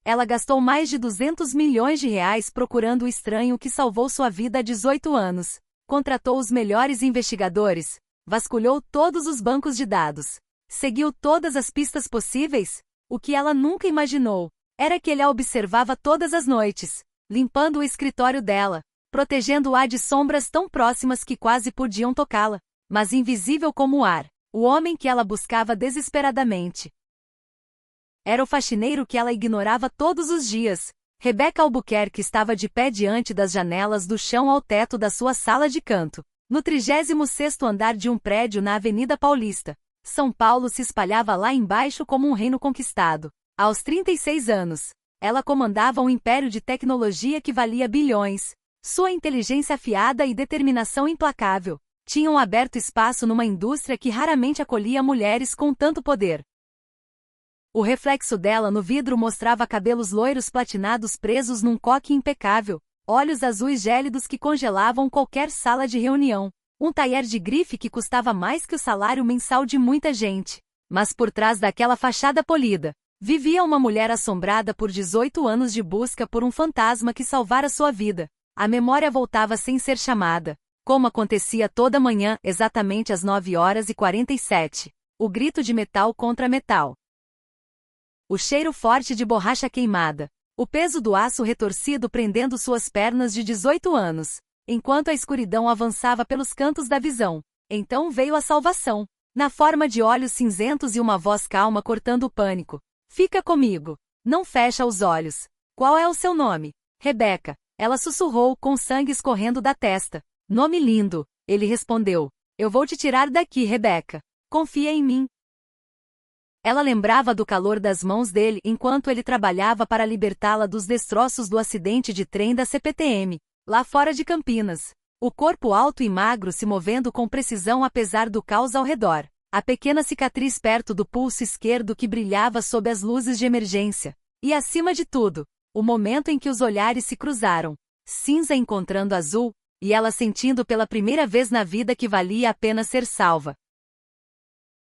Ela gastou mais de 200 milhões de reais procurando o estranho que salvou sua vida há 18 anos. Contratou os melhores investigadores, vasculhou todos os bancos de dados, seguiu todas as pistas possíveis. O que ela nunca imaginou era que ele a observava todas as noites, limpando o escritório dela, protegendo-a de sombras tão próximas que quase podiam tocá-la, mas invisível como o ar, o homem que ela buscava desesperadamente. Era o faxineiro que ela ignorava todos os dias. Rebecca Albuquerque estava de pé diante das janelas do chão ao teto da sua sala de canto, no 36º andar de um prédio na Avenida Paulista. São Paulo se espalhava lá embaixo como um reino conquistado. Aos 36 anos, ela comandava um império de tecnologia que valia bilhões. Sua inteligência afiada e determinação implacável tinham aberto espaço numa indústria que raramente acolhia mulheres com tanto poder. O reflexo dela no vidro mostrava cabelos loiros platinados presos num coque impecável, olhos azuis gélidos que congelavam qualquer sala de reunião, um taier de grife que custava mais que o salário mensal de muita gente. Mas por trás daquela fachada polida, vivia uma mulher assombrada por 18 anos de busca por um fantasma que salvara sua vida. A memória voltava sem ser chamada, como acontecia toda manhã, exatamente às 9h47. O grito de metal contra metal. O cheiro forte de borracha queimada. O peso do aço retorcido prendendo suas pernas de 18 anos. Enquanto a escuridão avançava pelos cantos da visão. Então veio a salvação. Na forma de olhos cinzentos e uma voz calma cortando o pânico. Fica comigo. Não fecha os olhos. Qual é o seu nome? Rebecca. Ela sussurrou com sangue escorrendo da testa. Nome lindo. Ele respondeu. Eu vou te tirar daqui, Rebecca. Confia em mim. Ela lembrava do calor das mãos dele enquanto ele trabalhava para libertá-la dos destroços do acidente de trem da CPTM, lá fora de Campinas. O corpo alto e magro se movendo com precisão apesar do caos ao redor. A pequena cicatriz perto do pulso esquerdo que brilhava sob as luzes de emergência. E acima de tudo, o momento em que os olhares se cruzaram. Cinza encontrando azul, e ela sentindo pela primeira vez na vida que valia a pena ser salva.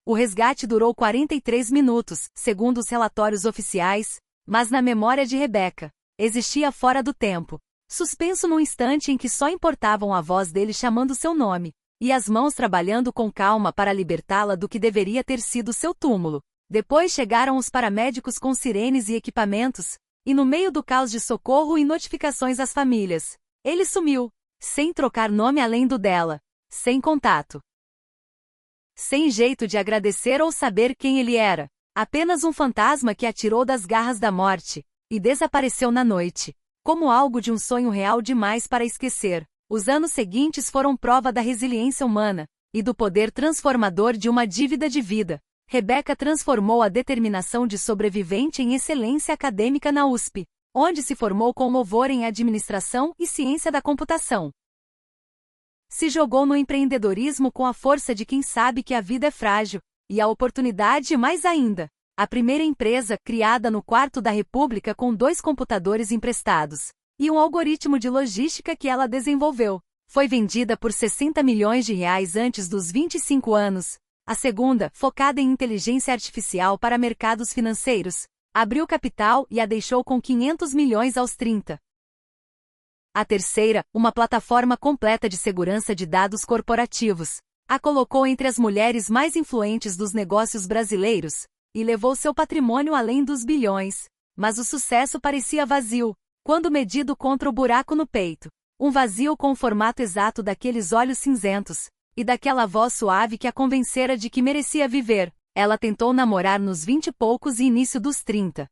O resgate durou 43 minutos, segundo os relatórios oficiais, mas na memória de Rebecca, existia fora do tempo. Suspenso num instante em que só importavam a voz dele chamando seu nome, e as mãos trabalhando com calma para libertá-la do que deveria ter sido seu túmulo. Depois chegaram os paramédicos com sirenes e equipamentos, e no meio do caos de socorro e notificações às famílias, ele sumiu, sem trocar nome além do dela, sem contato. Sem jeito de agradecer ou saber quem ele era. Apenas um fantasma que atirou das garras da morte, e desapareceu na noite. Como algo de um sonho real demais para esquecer. Os anos seguintes foram prova da resiliência humana, e do poder transformador de uma dívida de vida. Rebecca transformou a determinação de sobrevivente em excelência acadêmica na USP, onde se formou com louvor em administração e ciência da computação. Se jogou no empreendedorismo com a força de quem sabe que a vida é frágil, e a oportunidade mais ainda. A primeira empresa, criada no quarto da República com 2 computadores emprestados, e um algoritmo de logística que ela desenvolveu, foi vendida por 60 milhões de reais antes dos 25 anos. A segunda, focada em inteligência artificial para mercados financeiros, abriu capital e a deixou com 500 milhões aos 30. A terceira, uma plataforma completa de segurança de dados corporativos, a colocou entre as mulheres mais influentes dos negócios brasileiros, e levou seu patrimônio além dos bilhões. Mas o sucesso parecia vazio, quando medido contra o buraco no peito. Um vazio com o formato exato daqueles olhos cinzentos, e daquela voz suave que a convencera de que merecia viver. Ela tentou namorar nos 20 e poucos e início dos 30.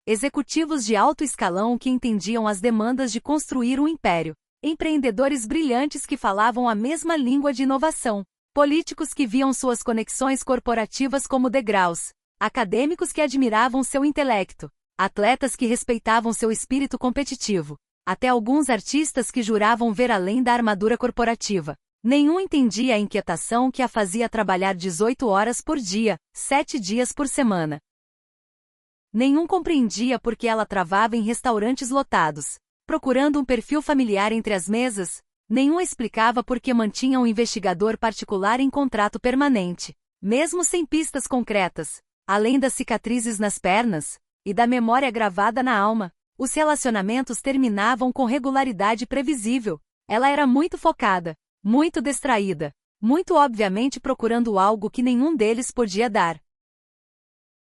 Executivos de alto escalão que entendiam as demandas de construir um império. Empreendedores brilhantes que falavam a mesma língua de inovação. Políticos que viam suas conexões corporativas como degraus. Acadêmicos que admiravam seu intelecto. Atletas que respeitavam seu espírito competitivo. Até alguns artistas que juravam ver além da armadura corporativa. Nenhum entendia a inquietação que a fazia trabalhar 18 horas por dia, 7 dias por semana. Nenhum compreendia por que ela travava em restaurantes lotados, procurando um perfil familiar entre as mesas. Nenhum explicava por que mantinha um investigador particular em contrato permanente, mesmo sem pistas concretas. Além das cicatrizes nas pernas, e da memória gravada na alma. Os relacionamentos terminavam com regularidade previsível. Ela era muito focada, muito distraída, muito obviamente procurando algo que nenhum deles podia dar.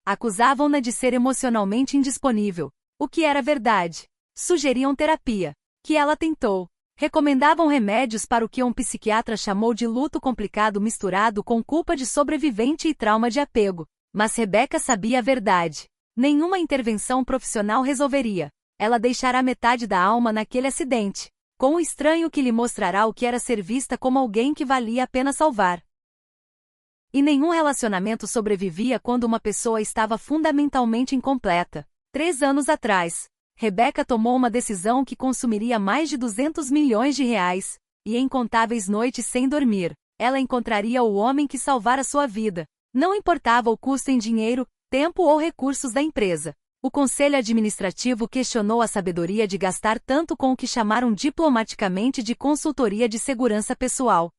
Acusavam-na de ser emocionalmente indisponível, o que era verdade. Sugeriam terapia, que ela tentou. Recomendavam remédios para o que um psiquiatra chamou de luto complicado misturado com culpa de sobrevivente e trauma de apego. Mas Rebeca sabia a verdade. Nenhuma intervenção profissional resolveria. Ela deixará metade da alma naquele acidente, com um estranho que lhe mostrará o que era ser vista como alguém que valia a pena salvar. E nenhum relacionamento sobrevivia quando uma pessoa estava fundamentalmente incompleta. 3 anos atrás, Rebeca tomou uma decisão que consumiria mais de 200 milhões de reais, e em incontáveis noites sem dormir, ela encontraria o homem que salvara sua vida. Não importava o custo em dinheiro, tempo ou recursos da empresa. O conselho administrativo questionou a sabedoria de gastar tanto com o que chamaram diplomaticamente de consultoria de segurança pessoal.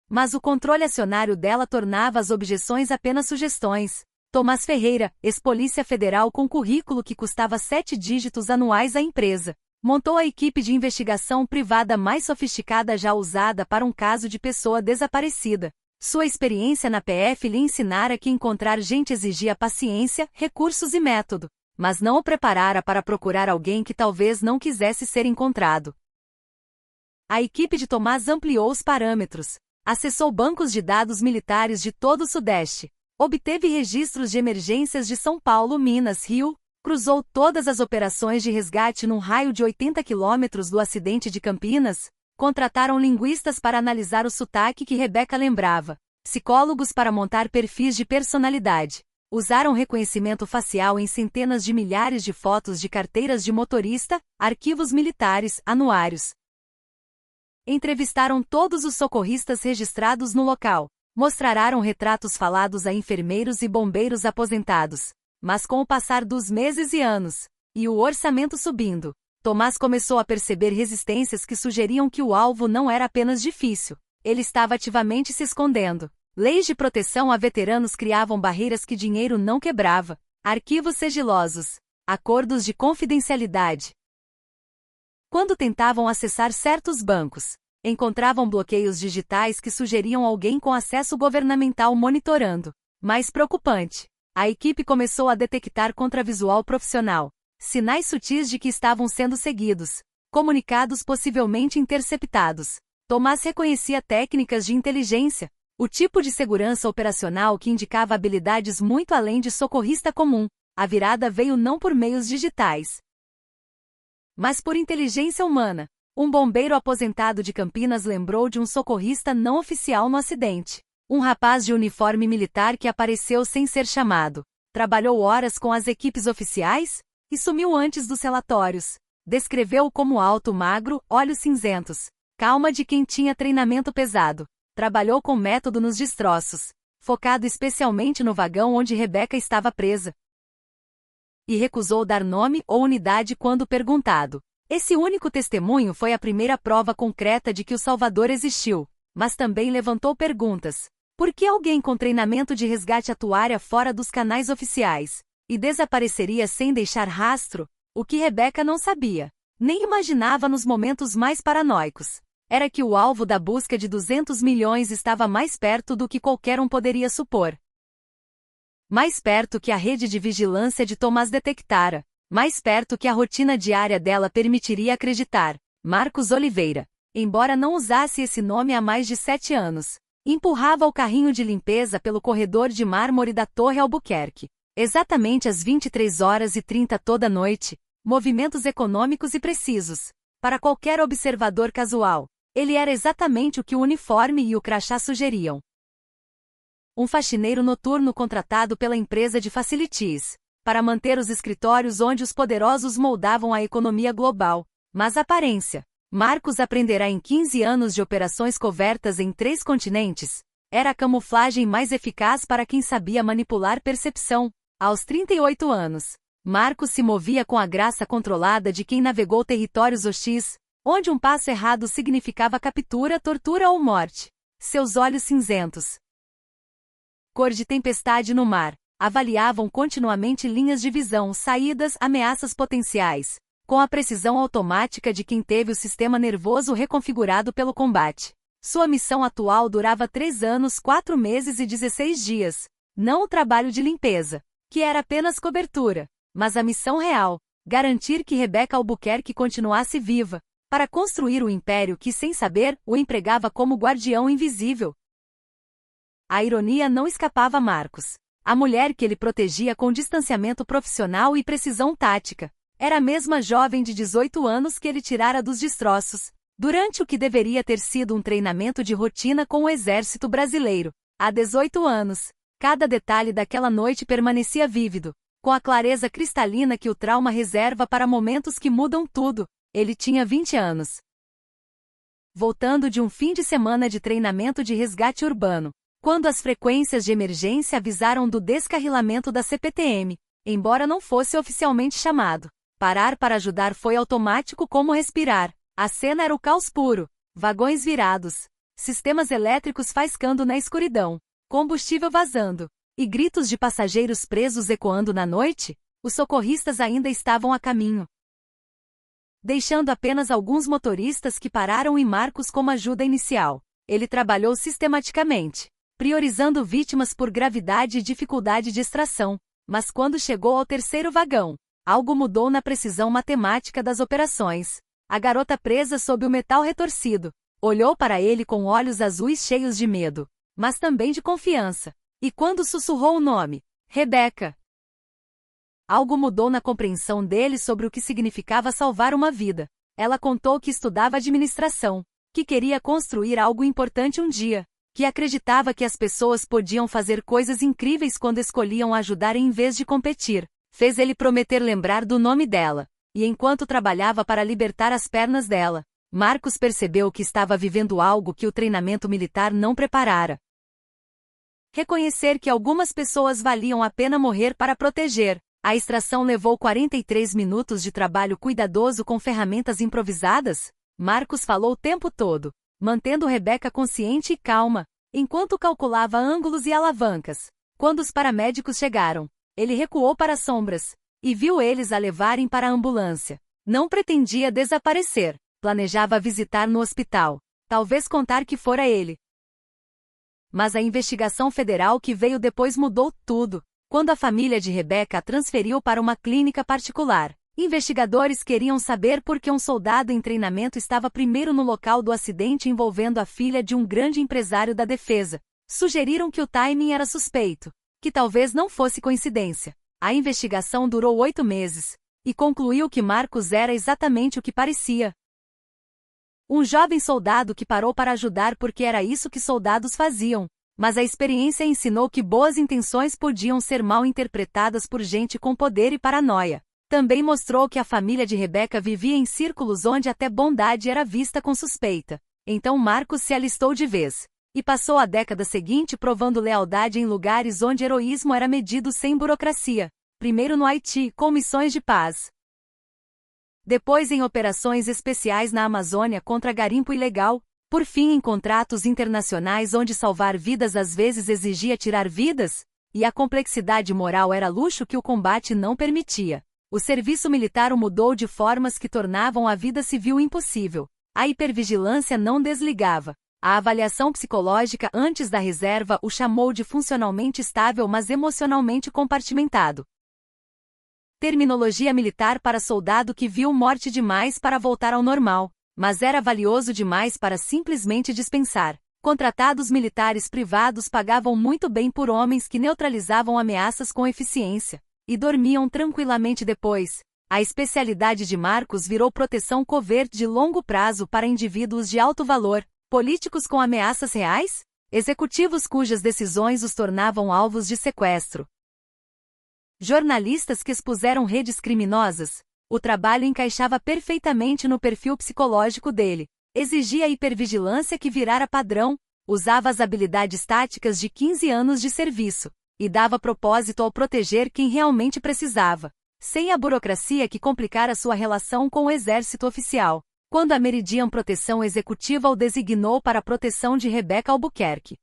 Mas o controle acionário dela tornava as objeções apenas sugestões. Tomás Ferreira, ex-polícia federal com currículo que custava 7 dígitos anuais à empresa, montou a equipe de investigação privada mais sofisticada já usada para um caso de pessoa desaparecida. Sua experiência na PF lhe ensinara que encontrar gente exigia paciência, recursos e método, mas não o preparara para procurar alguém que talvez não quisesse ser encontrado. A equipe de Tomás ampliou os parâmetros, acessou bancos de dados militares de todo o Sudeste, obteve registros de emergências de São Paulo, Minas, Rio, cruzou todas as operações de resgate num raio de 80 quilômetros do acidente de Campinas. Contrataram linguistas para analisar o sotaque que Rebeca lembrava, psicólogos para montar perfis de personalidade. Usaram reconhecimento facial em centenas de milhares de fotos de carteiras de motorista, arquivos militares, anuários. Entrevistaram todos os socorristas registrados no local. Mostraram retratos falados a enfermeiros e bombeiros aposentados. Mas com o passar dos meses e anos, e o orçamento subindo, Tomás começou a perceber resistências que sugeriam que o alvo não era apenas difícil, ele estava ativamente se escondendo. Leis de proteção a veteranos criavam barreiras que dinheiro não quebrava, arquivos sigilosos, acordos de confidencialidade. Quando tentavam acessar certos bancos, encontravam bloqueios digitais que sugeriam alguém com acesso governamental monitorando. Mais preocupante, a equipe começou a detectar contravisual profissional. Sinais sutis de que estavam sendo seguidos, comunicados possivelmente interceptados. Tomás reconhecia técnicas de inteligência, o tipo de segurança operacional que indicava habilidades muito além de socorrista comum. A virada veio não por meios digitais, mas por inteligência humana. Um bombeiro aposentado de Campinas lembrou de um socorrista não oficial no acidente. Um rapaz de uniforme militar que apareceu sem ser chamado. Trabalhou horas com as equipes oficiais e sumiu antes dos relatórios. Descreveu-o como alto, magro, olhos cinzentos. Calma de quem tinha treinamento pesado. Trabalhou com método nos destroços, focado especialmente no vagão onde Rebeca estava presa. E recusou dar nome ou unidade quando perguntado. Esse único testemunho foi a primeira prova concreta de que o Salvador existiu, mas também levantou perguntas. Por que alguém com treinamento de resgate atuaria fora dos canais oficiais e desapareceria sem deixar rastro? O que Rebeca não sabia, nem imaginava nos momentos mais paranoicos, era que o alvo da busca de 200 milhões estava mais perto do que qualquer um poderia supor. Mais perto que a rede de vigilância de Tomás detectara. Mais perto que a rotina diária dela permitiria acreditar. Marcos Oliveira, embora não usasse esse nome há mais de 7 anos, empurrava o carrinho de limpeza pelo corredor de mármore da Torre Albuquerque. Exatamente às 23h30 toda noite, movimentos econômicos e precisos. Para qualquer observador casual, ele era exatamente o que o uniforme e o crachá sugeriam. Um faxineiro noturno contratado pela empresa de facilities para manter os escritórios onde os poderosos moldavam a economia global. Mas a aparência. Marcos aprenderá em 15 anos de operações cobertas em 3 continentes. Era a camuflagem mais eficaz para quem sabia manipular percepção. Aos 38 anos, Marcos se movia com a graça controlada de quem navegou territórios hostis, onde um passo errado significava captura, tortura ou morte. Seus olhos cinzentos, cor de tempestade no mar, avaliavam continuamente linhas de visão, saídas, ameaças potenciais, com a precisão automática de quem teve o sistema nervoso reconfigurado pelo combate. Sua missão atual durava 3 anos, 4 meses e 16 dias. Não o trabalho de limpeza, que era apenas cobertura, mas a missão real, garantir que Rebecca Albuquerque continuasse viva, para construir o império que, sem saber, o empregava como guardião invisível. A ironia não escapava a Marcos. A mulher que ele protegia com distanciamento profissional e precisão tática era a mesma jovem de 18 anos que ele tirara dos destroços, durante o que deveria ter sido um treinamento de rotina com o exército brasileiro. Há 18 anos, cada detalhe daquela noite permanecia vívido, com a clareza cristalina que o trauma reserva para momentos que mudam tudo. Ele tinha 20 anos. Voltando de um fim de semana de treinamento de resgate urbano, quando as frequências de emergência avisaram do descarrilamento da CPTM, embora não fosse oficialmente chamado, parar para ajudar foi automático como respirar. A cena era o caos puro, vagões virados, sistemas elétricos faiscando na escuridão, combustível vazando, e gritos de passageiros presos ecoando na noite. Os socorristas ainda estavam a caminho, deixando apenas alguns motoristas que pararam em Marcos como ajuda inicial. Ele trabalhou sistematicamente, priorizando vítimas por gravidade e dificuldade de extração, mas quando chegou ao terceiro vagão, algo mudou na precisão matemática das operações. A garota presa sob o metal retorcido olhou para ele com olhos azuis cheios de medo, mas também de confiança, e quando sussurrou o nome, Rebecca, algo mudou na compreensão dele sobre o que significava salvar uma vida. Ela contou que estudava administração, que queria construir algo importante um dia, que acreditava que as pessoas podiam fazer coisas incríveis quando escolhiam ajudar em vez de competir. Fez ele prometer lembrar do nome dela, e enquanto trabalhava para libertar as pernas dela, Marcos percebeu que estava vivendo algo que o treinamento militar não preparara. Reconhecer que algumas pessoas valiam a pena morrer para proteger. A extração levou 43 minutos de trabalho cuidadoso com ferramentas improvisadas. Marcos falou o tempo todo, mantendo Rebecca consciente e calma, enquanto calculava ângulos e alavancas. Quando os paramédicos chegaram, ele recuou para as sombras, e viu eles a levarem para a ambulância. Não pretendia desaparecer, planejava visitar no hospital, talvez contar que fora ele. Mas a investigação federal que veio depois mudou tudo. Quando a família de Rebecca a transferiu para uma clínica particular, investigadores queriam saber por que um soldado em treinamento estava primeiro no local do acidente envolvendo a filha de um grande empresário da defesa. Sugeriram que o timing era suspeito, que talvez não fosse coincidência. A investigação durou 8 meses, e concluiu que Marcos era exatamente o que parecia. Um jovem soldado que parou para ajudar porque era isso que soldados faziam. Mas a experiência ensinou que boas intenções podiam ser mal interpretadas por gente com poder e paranoia. Também mostrou que a família de Rebecca vivia em círculos onde até bondade era vista com suspeita. Então Marcos se alistou de vez, e passou a década seguinte provando lealdade em lugares onde heroísmo era medido sem burocracia. Primeiro no Haiti, com missões de paz. Depois em operações especiais na Amazônia contra garimpo ilegal. Por fim em contratos internacionais onde salvar vidas às vezes exigia tirar vidas, e a complexidade moral era luxo que o combate não permitia. O serviço militar o mudou de formas que tornavam a vida civil impossível. A hipervigilância não desligava. A avaliação psicológica antes da reserva o chamou de funcionalmente estável mas emocionalmente compartimentado. Terminologia militar para soldado que viu morte demais para voltar ao normal. Mas era valioso demais para simplesmente dispensar. Contratados militares privados pagavam muito bem por homens que neutralizavam ameaças com eficiência, e dormiam tranquilamente depois. A especialidade de Marcos virou proteção covert de longo prazo para indivíduos de alto valor, políticos com ameaças reais, executivos cujas decisões os tornavam alvos de sequestro, jornalistas que expuseram redes criminosas. O trabalho encaixava perfeitamente no perfil psicológico dele. Exigia a hipervigilância que virara padrão, usava as habilidades táticas de 15 anos de serviço, e dava propósito ao proteger quem realmente precisava, sem a burocracia que complicara sua relação com o exército oficial. Quando a Meridian Proteção Executiva o designou para a proteção de Rebecca Albuquerque,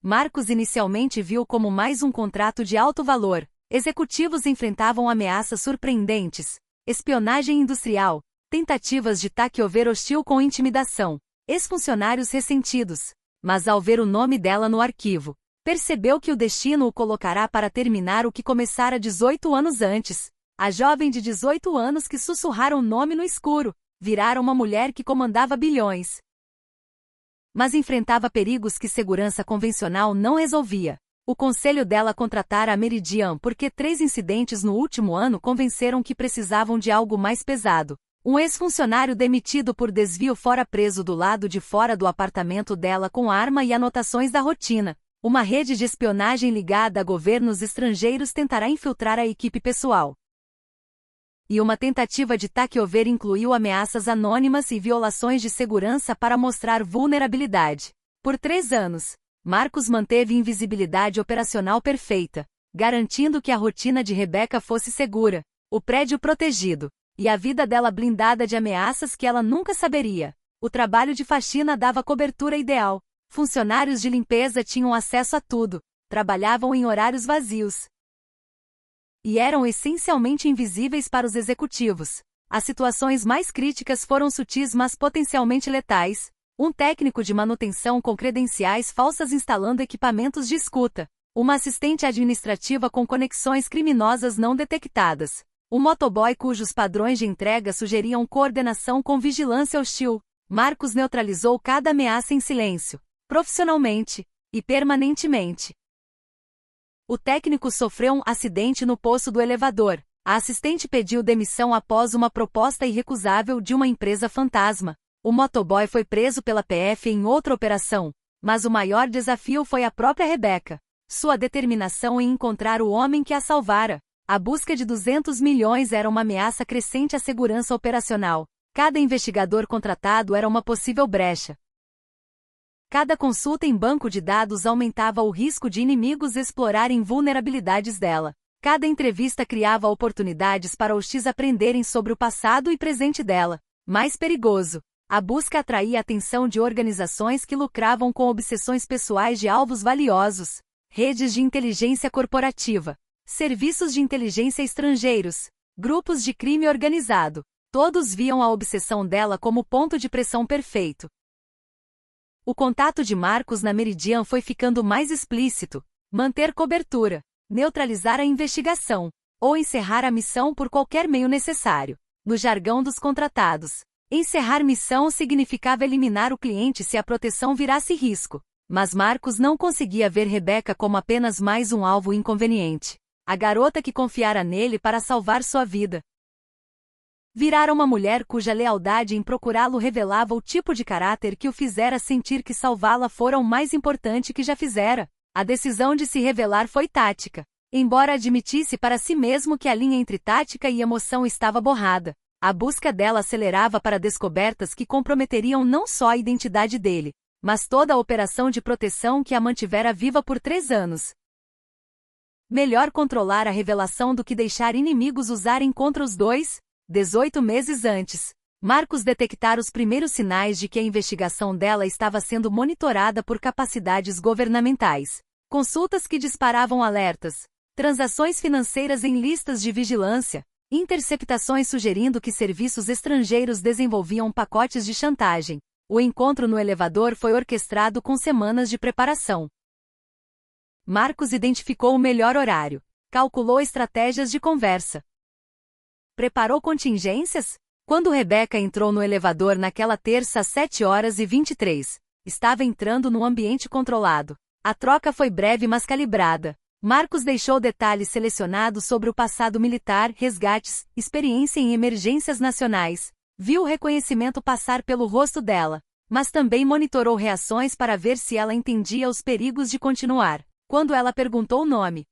Marcos inicialmente viu como mais um contrato de alto valor. Executivos enfrentavam ameaças surpreendentes, espionagem industrial, tentativas de takeover hostil com intimidação, ex-funcionários ressentidos. Mas ao ver o nome dela no arquivo, percebeu que o destino o colocará para terminar o que começara 18 anos antes. A jovem de 18 anos que sussurrara o nome no escuro, virara uma mulher que comandava bilhões. Mas enfrentava perigos que segurança convencional não resolvia. O conselho dela contratara a Meridian porque 3 incidentes no último ano convenceram que precisavam de algo mais pesado. Um ex-funcionário demitido por desvio fora preso do lado de fora do apartamento dela com arma e anotações da rotina. Uma rede de espionagem ligada a governos estrangeiros tentará infiltrar a equipe pessoal. E uma tentativa de takeover incluiu ameaças anônimas e violações de segurança para mostrar vulnerabilidade. Por 3 anos, Marcos manteve invisibilidade operacional perfeita, garantindo que a rotina de Rebecca fosse segura, o prédio protegido, e a vida dela blindada de ameaças que ela nunca saberia. O trabalho de faxina dava cobertura ideal. Funcionários de limpeza tinham acesso a tudo, trabalhavam em horários vazios e eram essencialmente invisíveis para os executivos. As situações mais críticas foram sutis mas potencialmente letais. Um técnico de manutenção com credenciais falsas instalando equipamentos de escuta. Uma assistente administrativa com conexões criminosas não detectadas. Um motoboy cujos padrões de entrega sugeriam coordenação com vigilância hostil. Marcos neutralizou cada ameaça em silêncio, profissionalmente e permanentemente. O técnico sofreu um acidente no poço do elevador. A assistente pediu demissão após uma proposta irrecusável de uma empresa fantasma. O motoboy foi preso pela PF em outra operação, mas o maior desafio foi a própria Rebecca. Sua determinação em encontrar o homem que a salvara. A busca de 200 milhões era uma ameaça crescente à segurança operacional. Cada investigador contratado era uma possível brecha. Cada consulta em banco de dados aumentava o risco de inimigos explorarem vulnerabilidades dela. Cada entrevista criava oportunidades para os X aprenderem sobre o passado e presente dela. Mais perigoso, a busca atraía a atenção de organizações que lucravam com obsessões pessoais de alvos valiosos, redes de inteligência corporativa, serviços de inteligência estrangeiros, grupos de crime organizado. Todos viam a obsessão dela como ponto de pressão perfeito. O contato de Marcos na Meridian foi ficando mais explícito: manter cobertura, neutralizar a investigação, ou encerrar a missão por qualquer meio necessário. No jargão dos contratados, encerrar missão significava eliminar o cliente se a proteção virasse risco. Mas Marcos não conseguia ver Rebecca como apenas mais um alvo inconveniente. A garota que confiara nele para salvar sua vida virara uma mulher cuja lealdade em procurá-lo revelava o tipo de caráter que o fizera sentir que salvá-la fora o mais importante que já fizera. A decisão de se revelar foi tática. Embora admitisse para si mesmo que a linha entre tática e emoção estava borrada, a busca dela acelerava para descobertas que comprometeriam não só a identidade dele, mas toda a operação de proteção que a mantivera viva por 3 anos. Melhor controlar a revelação do que deixar inimigos usarem contra os dois. 18 meses antes, Marcos detectara os primeiros sinais de que a investigação dela estava sendo monitorada por capacidades governamentais. Consultas que disparavam alertas, transações financeiras em listas de vigilância, interceptações sugerindo que serviços estrangeiros desenvolviam pacotes de chantagem. O encontro no elevador foi orquestrado com semanas de preparação. Marcos identificou o melhor horário, calculou estratégias de conversa. Preparou contingências? Quando Rebecca entrou no elevador naquela terça às 7h23, estava entrando num ambiente controlado. A troca foi breve mas calibrada. Marcos deixou detalhes selecionados sobre o passado militar, resgates, experiência em emergências nacionais. Viu o reconhecimento passar pelo rosto dela, mas também monitorou reações para ver se ela entendia os perigos de continuar. Quando ela perguntou o nome,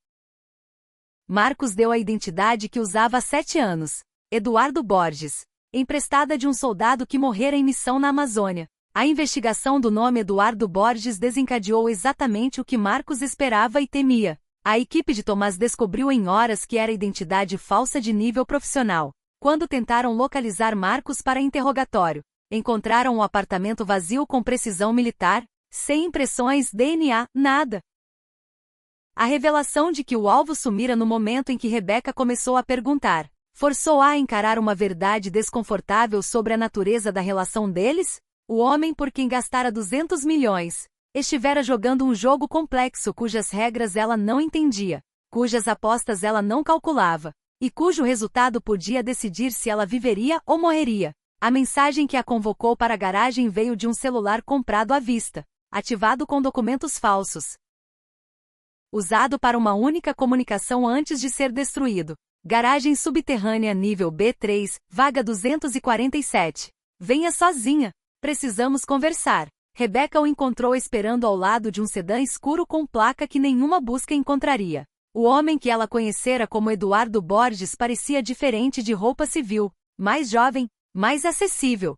Marcos deu a identidade que usava há 7 anos. Eduardo Borges. Emprestada de um soldado que morrera em missão na Amazônia. A investigação do nome Eduardo Borges desencadeou exatamente o que Marcos esperava e temia. A equipe de Tomás descobriu em horas que era identidade falsa de nível profissional. Quando tentaram localizar Marcos para interrogatório, encontraram o apartamento vazio com precisão militar. Sem impressões, DNA, nada. A revelação de que o alvo sumira no momento em que Rebeca começou a perguntar, forçou-a a encarar uma verdade desconfortável sobre a natureza da relação deles? O homem por quem gastara 200 milhões, estivera jogando um jogo complexo cujas regras ela não entendia, cujas apostas ela não calculava, e cujo resultado podia decidir se ela viveria ou morreria. A mensagem que a convocou para a garagem veio de um celular comprado à vista, ativado com documentos falsos, usado para uma única comunicação antes de ser destruído. Garagem subterrânea nível B3, vaga 247. Venha sozinha. Precisamos conversar. Rebeca o encontrou esperando ao lado de um sedã escuro com placa que nenhuma busca encontraria. O homem que ela conhecera como Eduardo Borges parecia diferente de roupa civil, mais jovem, mais acessível.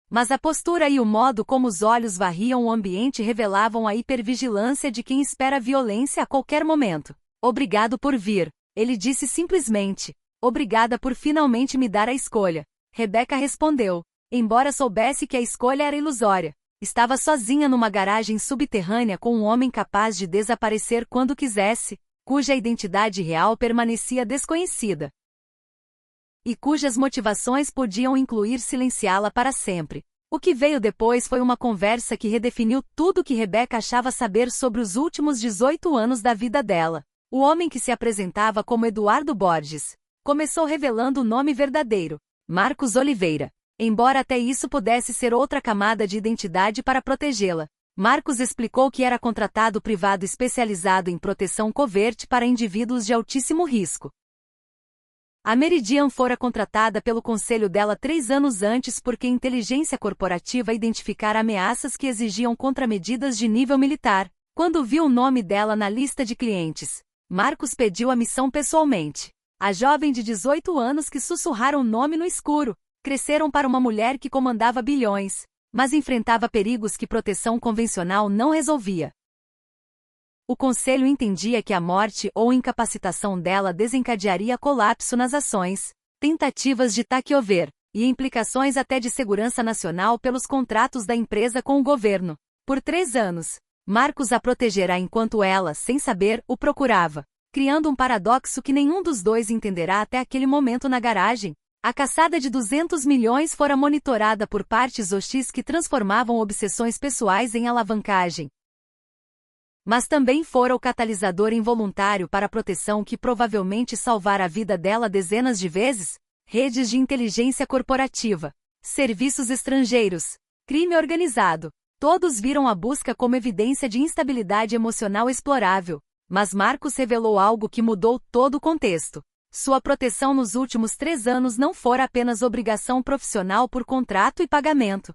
Mas a postura e o modo como os olhos varriam o ambiente revelavam a hipervigilância de quem espera violência a qualquer momento. Obrigado por vir. Ele disse simplesmente. Obrigada por finalmente me dar a escolha. Rebeca respondeu. Embora soubesse que a escolha era ilusória. Estava sozinha numa garagem subterrânea com um homem capaz de desaparecer quando quisesse, cuja identidade real permanecia desconhecida. E cujas motivações podiam incluir silenciá-la para sempre. O que veio depois foi uma conversa que redefiniu tudo o que Rebeca achava saber sobre os últimos 18 anos da vida dela. O homem que se apresentava como Eduardo Borges começou revelando o nome verdadeiro, Marcos Oliveira. Embora até isso pudesse ser outra camada de identidade para protegê-la. Marcos explicou que era contratado privado especializado em proteção covert para indivíduos de altíssimo risco. A Meridian fora contratada pelo conselho dela 3 anos antes porque inteligência corporativa identificara ameaças que exigiam contramedidas de nível militar. Quando viu o nome dela na lista de clientes, Marcos pediu a missão pessoalmente. A jovem de 18 anos que sussurrara o nome no escuro, cresceram para uma mulher que comandava bilhões, mas enfrentava perigos que proteção convencional não resolvia. O conselho entendia que a morte ou incapacitação dela desencadearia colapso nas ações, tentativas de takeover, e implicações até de segurança nacional pelos contratos da empresa com o governo. Por 3 anos, Marcos a protegerá enquanto ela, sem saber, o procurava, criando um paradoxo que nenhum dos dois entenderá até aquele momento na garagem. A caçada de 200 milhões fora monitorada por partes hostis que transformavam obsessões pessoais em alavancagem. Mas também fora o catalisador involuntário para a proteção que provavelmente salvara a vida dela dezenas de vezes. Redes de inteligência corporativa, serviços estrangeiros, crime organizado. Todos viram a busca como evidência de instabilidade emocional explorável. Mas Marcos revelou algo que mudou todo o contexto. Sua proteção nos últimos 3 anos não fora apenas obrigação profissional por contrato e pagamento.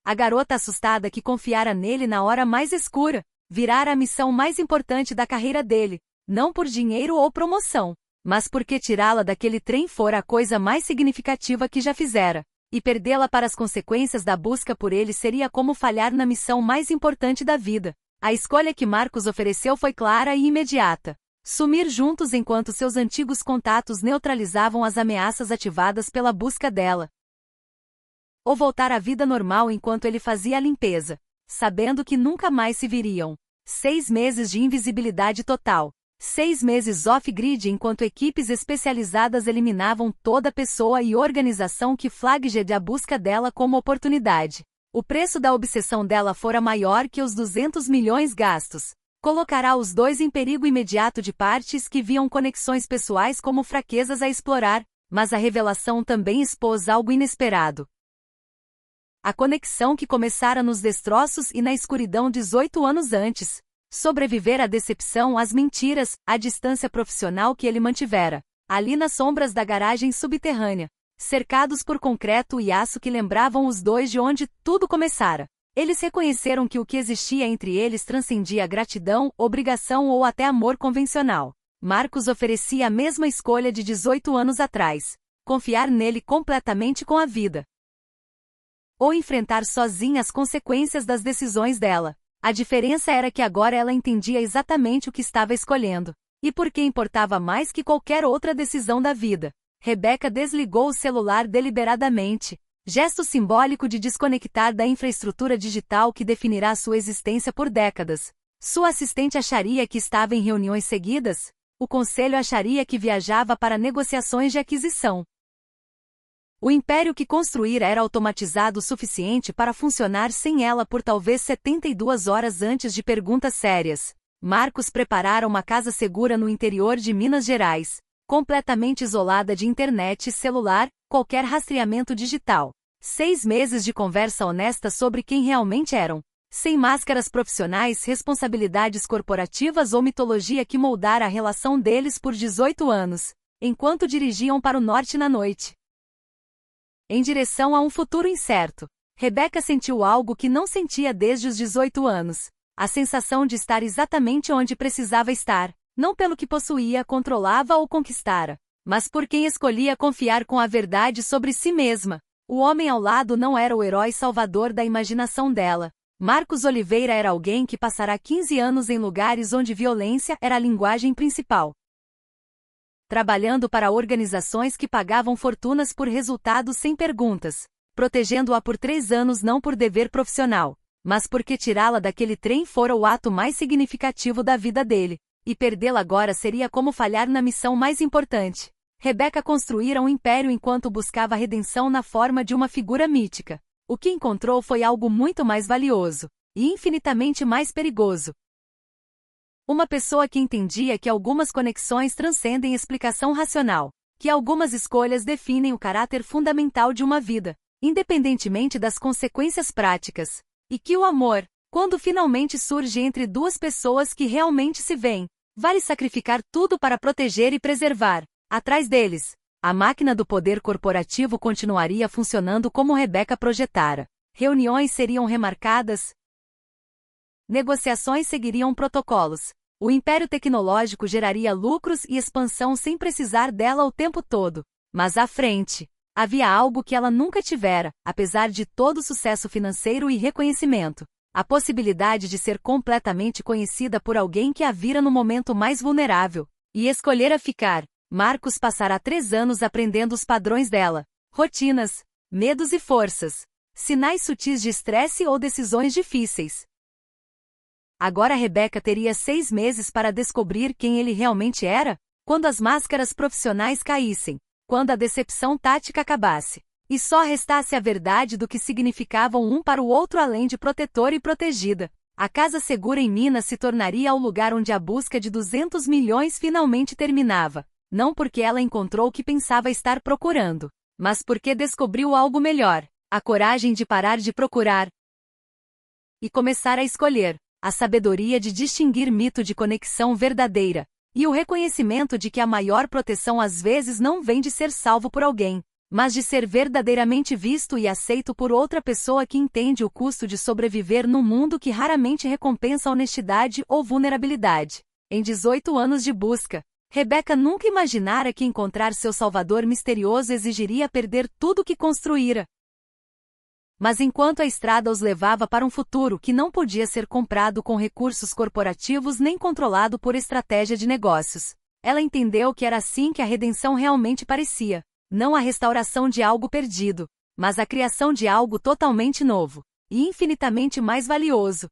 A garota assustada que confiara nele na hora mais escura, virara a missão mais importante da carreira dele, não por dinheiro ou promoção, mas porque tirá-la daquele trem fora a coisa mais significativa que já fizera, e perdê-la para as consequências da busca por ele seria como falhar na missão mais importante da vida. A escolha que Marcos ofereceu foi clara e imediata. Sumir juntos enquanto seus antigos contatos neutralizavam as ameaças ativadas pela busca dela. Ou voltar à vida normal enquanto ele fazia a limpeza, sabendo que nunca mais se viriam. 6 meses de invisibilidade total. 6 meses off-grid enquanto equipes especializadas eliminavam toda pessoa e organização que flagrede a busca dela como oportunidade. O preço da obsessão dela fora maior que os 200 milhões gastos. Colocará os dois em perigo imediato de partes que viam conexões pessoais como fraquezas a explorar, mas a revelação também expôs algo inesperado. A conexão que começara nos destroços e na escuridão 18 anos antes. Sobreviver à decepção, às mentiras, à distância profissional que ele mantivera. Ali nas sombras da garagem subterrânea. Cercados por concreto e aço que lembravam os dois de onde tudo começara. Eles reconheceram que o que existia entre eles transcendia gratidão, obrigação ou até amor convencional. Marcos oferecia a mesma escolha de 18 anos atrás. Confiar nele completamente com a vida. Ou enfrentar sozinha as consequências das decisões dela. A diferença era que agora ela entendia exatamente o que estava escolhendo. E por que importava mais que qualquer outra decisão da vida. Rebeca desligou o celular deliberadamente. Gesto simbólico de desconectar da infraestrutura digital que definirá sua existência por décadas. Sua assistente acharia que estava em reuniões seguidas? O conselho acharia que viajava para negociações de aquisição. O império que construíra era automatizado o suficiente para funcionar sem ela por talvez 72 horas antes de perguntas sérias. Marcos preparara uma casa segura no interior de Minas Gerais, completamente isolada de internet e celular, qualquer rastreamento digital. 6 meses de conversa honesta sobre quem realmente eram. Sem máscaras profissionais, responsabilidades corporativas ou mitologia que moldara a relação deles por 18 anos, enquanto dirigiam para o norte na noite. Em direção a um futuro incerto, Rebeca sentiu algo que não sentia desde os 18 anos. A sensação de estar exatamente onde precisava estar, não pelo que possuía, controlava ou conquistara, mas por quem escolhia confiar com a verdade sobre si mesma. O homem ao lado não era o herói salvador da imaginação dela. Marcos Oliveira era alguém que passará 15 anos em lugares onde violência era a linguagem principal, trabalhando para organizações que pagavam fortunas por resultados sem perguntas, protegendo-a por 3 anos não por dever profissional, mas porque tirá-la daquele trem fora o ato mais significativo da vida dele, e perdê-la agora seria como falhar na missão mais importante. Rebeca construíra um império enquanto buscava a redenção na forma de uma figura mítica. O que encontrou foi algo muito mais valioso, e infinitamente mais perigoso. Uma pessoa que entendia que algumas conexões transcendem explicação racional, que algumas escolhas definem o caráter fundamental de uma vida, independentemente das consequências práticas, e que o amor, quando finalmente surge entre duas pessoas que realmente se veem, vale sacrificar tudo para proteger e preservar. Atrás deles, a máquina do poder corporativo continuaria funcionando como Rebeca projetara. Reuniões seriam remarcadas, negociações seguiriam protocolos. O império tecnológico geraria lucros e expansão sem precisar dela o tempo todo. Mas à frente, havia algo que ela nunca tivera, apesar de todo o sucesso financeiro e reconhecimento. A possibilidade de ser completamente conhecida por alguém que a vira no momento mais vulnerável, e escolhera ficar. Marcos passará 3 anos aprendendo os padrões dela, rotinas, medos e forças, sinais sutis de estresse ou decisões difíceis. Agora Rebeca teria 6 meses para descobrir quem ele realmente era, quando as máscaras profissionais caíssem, quando a decepção tática acabasse, e só restasse a verdade do que significavam um para o outro além de protetor e protegida. A casa segura em Minas se tornaria o lugar onde a busca de 200 milhões finalmente terminava, não porque ela encontrou o que pensava estar procurando, mas porque descobriu algo melhor, a coragem de parar de procurar e começar a escolher. A sabedoria de distinguir mito de conexão verdadeira, e o reconhecimento de que a maior proteção às vezes não vem de ser salvo por alguém, mas de ser verdadeiramente visto e aceito por outra pessoa que entende o custo de sobreviver num mundo que raramente recompensa honestidade ou vulnerabilidade. Em 18 anos de busca, Rebeca nunca imaginara que encontrar seu salvador misterioso exigiria perder tudo o que construíra. Mas enquanto a estrada os levava para um futuro que não podia ser comprado com recursos corporativos nem controlado por estratégia de negócios, ela entendeu que era assim que a redenção realmente parecia. Não a restauração de algo perdido, mas a criação de algo totalmente novo, e infinitamente mais valioso.